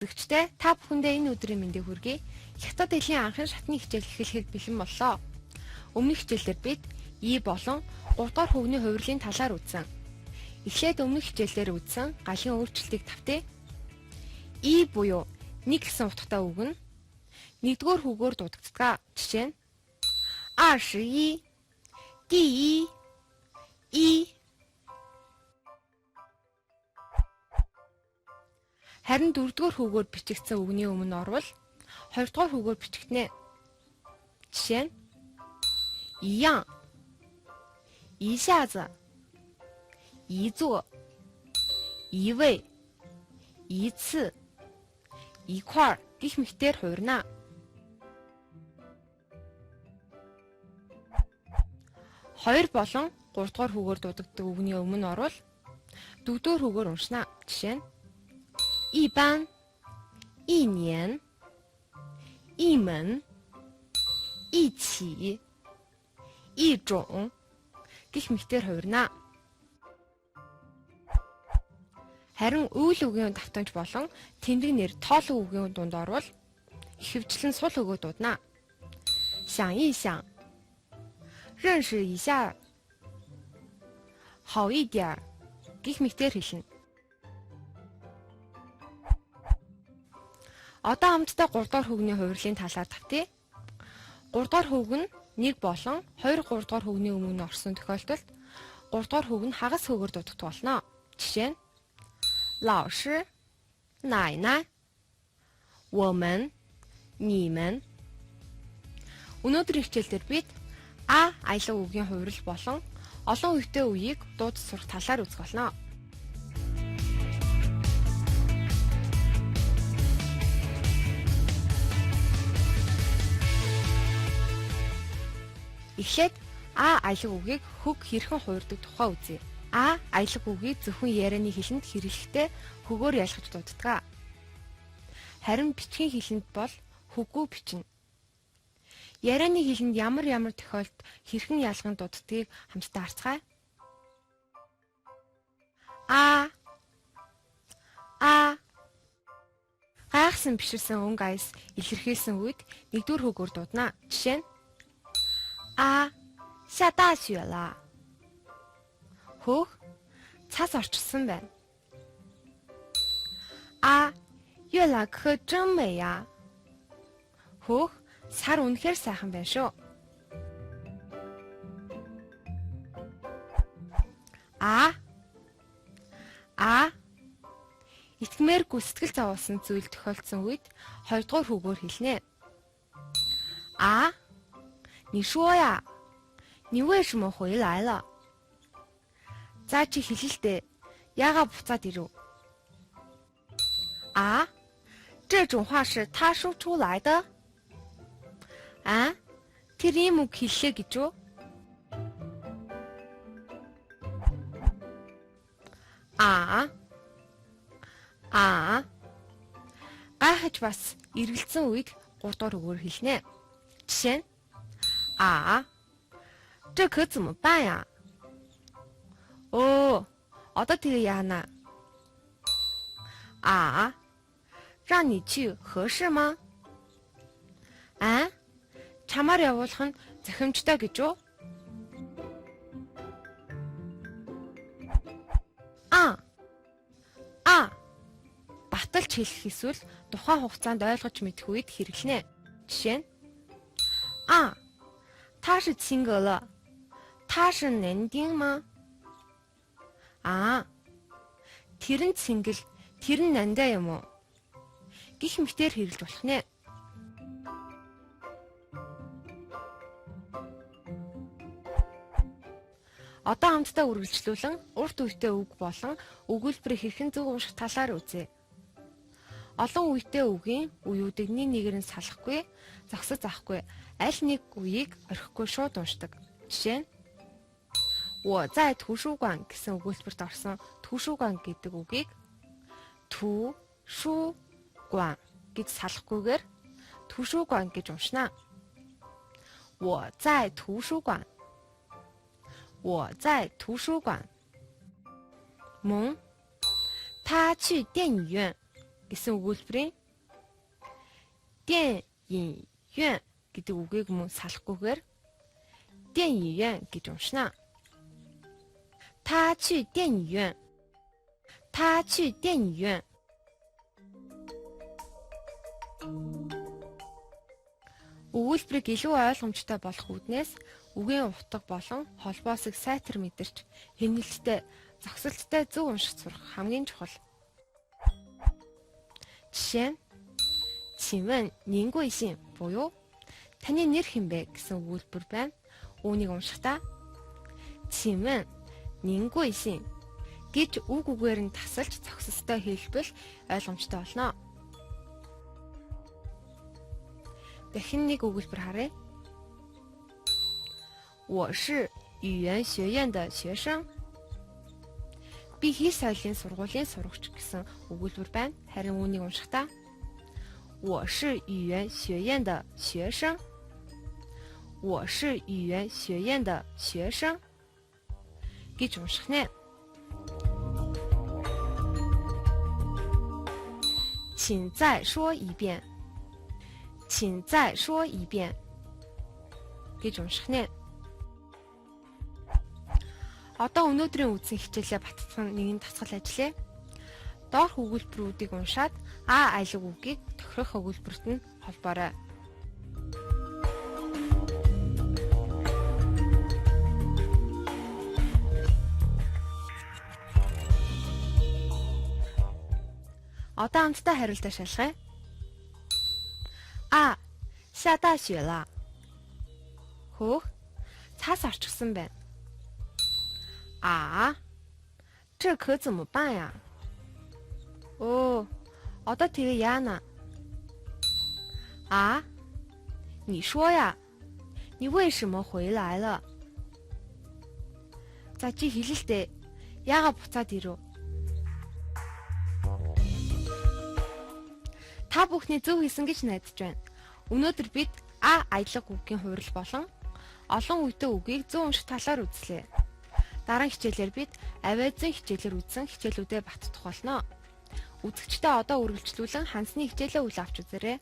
Үзэгчдээ та бүхэндээ энэ өдрийн мэндийг хүргэе. Хятад хэлний анхны шатны хичээл эхлэхэд бэлэн боллоо. Өмнөх хичээлээр бид И болон 3 дугаар хүүгний хувирлын талаар үзсэн. Эхлээд өмнөх хичээлээр үзсэн галын өөрчлөлтийг тавьтээ. И буюу 1 гэсэн утгатай үг нь 1-р хүүгээр дуудагддаг. Жишээ нь 21, 第一, И. Харин 4-р хүүгээр бичигдсэн үгний өмнө орвол 2-р хүүгээр бичигднэ. Жишээ нь 一样, 一下子, 一座, 一位, 一次, 一块гэх мэтээр хуурна. Хоёр болон 3 дугаар хүүгээр дуудагддаг үгний өмнө орвол 4-р хүүгээр уншина. Жишээ нь 一般, 一年, 一门, 一起, 一种гэх мэтээр хуурна. Харин үйл үгийн давтамж болон тэмдэг нэр тоолон үгийн дунд орвол ихэвчлэн сул өгөө дуудана. 想一想, 认识一下, 好一点гэх мэтээр хэлнэ. Одоо хамтдаа 3 дугаар хүүгний хувирлын талаар тавьтъя. 3 дугаар хүүг нь 1 болон 2 3 дугаар хүүгний өмнө орсон тохиолдолд 3 дугаар хүүг нь хагас хүүгээр дуудагдах болно. Жишээ нь 老师, 奶奶, 我们, 你们. Өнөөдрийн хичээлдэр бид А аялга үгийн хувирал болон олон үетэй үеийг дуудаж сурах талаар үзэх болно. Эхлээд А аялга үгийг хөг хэрхэн хуурдаг тухай үзье. А аялга үгийг зөвхөн ярианы хэлэнд хэрэглэхдээ хөгөөр ялгаж дууддаг. Харин бичгийн хэлэнд бол хөггүй бичнэ. Ярианы хэлэнд ямар тохиолдолд хэрхэн ялган дууддгийг хамтдаа харцгаая. А гайхсан биширсэн өнгө аяс илэрхийлсэн үед 1-р хөгөөр дуудана. Жишээ нь 下大雪了. Хөөх цас орчсон байна. 月亮可真美呀. Хөөх сар үнэхээр сайхан байна шүү. Итгэмээргүй сэтгэл зовоосон зүйл тохиолдсон үед 2 дугаар хүүгээр хэлнэ. 你说呀, 你为什么回来了? За чи хэлэлтэй. Яагаад буцаад ирв? 这种话是他说出来的? Тэр ийм үг хэллээ гэж үү? Гайхаж бас эргэлзсэн үед 3 дугаар үгээр хэлнэ. Жишээ нь 这可怎么办呀? Одоо тэгээ яана? 让你去合适吗? Чамаар явуулах нь зохимжтой гэж үү? Баталж хэлэх эсвэл тухайн хугацаанд ойлгож мэдэх үед хэрэглэнэ. Жишээ нь 他是亲哥了. 他是男丁吗? Тэр нь цингэл, тэр нь нандаа юм уу? Гэх мэтээр хэрэглэж болох нэ. Одоо хамтдаа үргэлжлүүлэн урт үетэй үг болон өгүүлбэрийг хэрхэн зөв унших талаар үзье. Олон үетэй үгийн үеүүдийг нэгээр нь салахгүй, зогсож авахгүй, аль нэг үеийг орхихгүй шууд уншдаг. Жишээ нь 我在图书馆гэсэн өгүүлбэрт орсон图书馆гэдэг үгийг图书馆гэж салахгүйгээр图书馆гэж уншина. 我在图书馆. 我在图书馆. Мөн 他去电影院. гэсэн өгүүлбэрийн 电影院 гэдэг үгийг мөн салахгүйгээр 电影院 гэж уншина. 他去电影院。他去电影院。Өгүүлбэрийг илүү ойлгомжтой болох үүднээс үгийн утга болон холбоосыг сайтар мэдэрч хяналттай, зогсолттой зөв уншиж сурах хамгийн чухал. Жишээ нь 请问您贵姓 буюу таны нэр хэн бэ гэсэн өгүүлбэр байна. Үүнийг уншихдаа 请问您贵姓гэж үг үгээр нь тасалж зогсолттой хэлбэл ойлгомжтой болно. Дахин нэг өгүүлбэр харъя. 我是语言学院的学生. Би хэл соёлын сургуулийн сурагч гэсэн өгүүлбэр байна. Харин үүнийг уншихдаа 我是语言学院的学生. 我是语言学院的学生 гэж унших нэ. 请再说一遍. 请再说一遍 гэж унших нэ. Одоо өнөөдрийн үзсэн хичээлээ баттгах нэгэн дасгал ажиллая. Доорх өгүүлбэрүүдийг уншаад А айлаг үгийг тохирох өгүүлбэрт нь холбоорой. Одоо хамтдаа хариултаа шалгая. А. 下大雪了. Хөөх. Цаас орчихсон байна. А. 这可怎么办呀? Оо. Одоо тэгээ яана? А. 你说呀. 你为什么回来了? За чи хэлэлтэй. Яагаад буцаад ирв? Та бүхний зөв хийсэн гэж найдаж байна. Өнөөдөр бид А аялга үгийн хувирал болон олон үедээ үгийг зөв унших талаар үзлээ. Дараагийн хичээлээр бид авиазын хичээлээр үзсэн хичээлүүдэд баттдах болно. Үзэгчдээ одоо үргэлжлүүлэн хансны хичээлээ үл авч үзээрэй.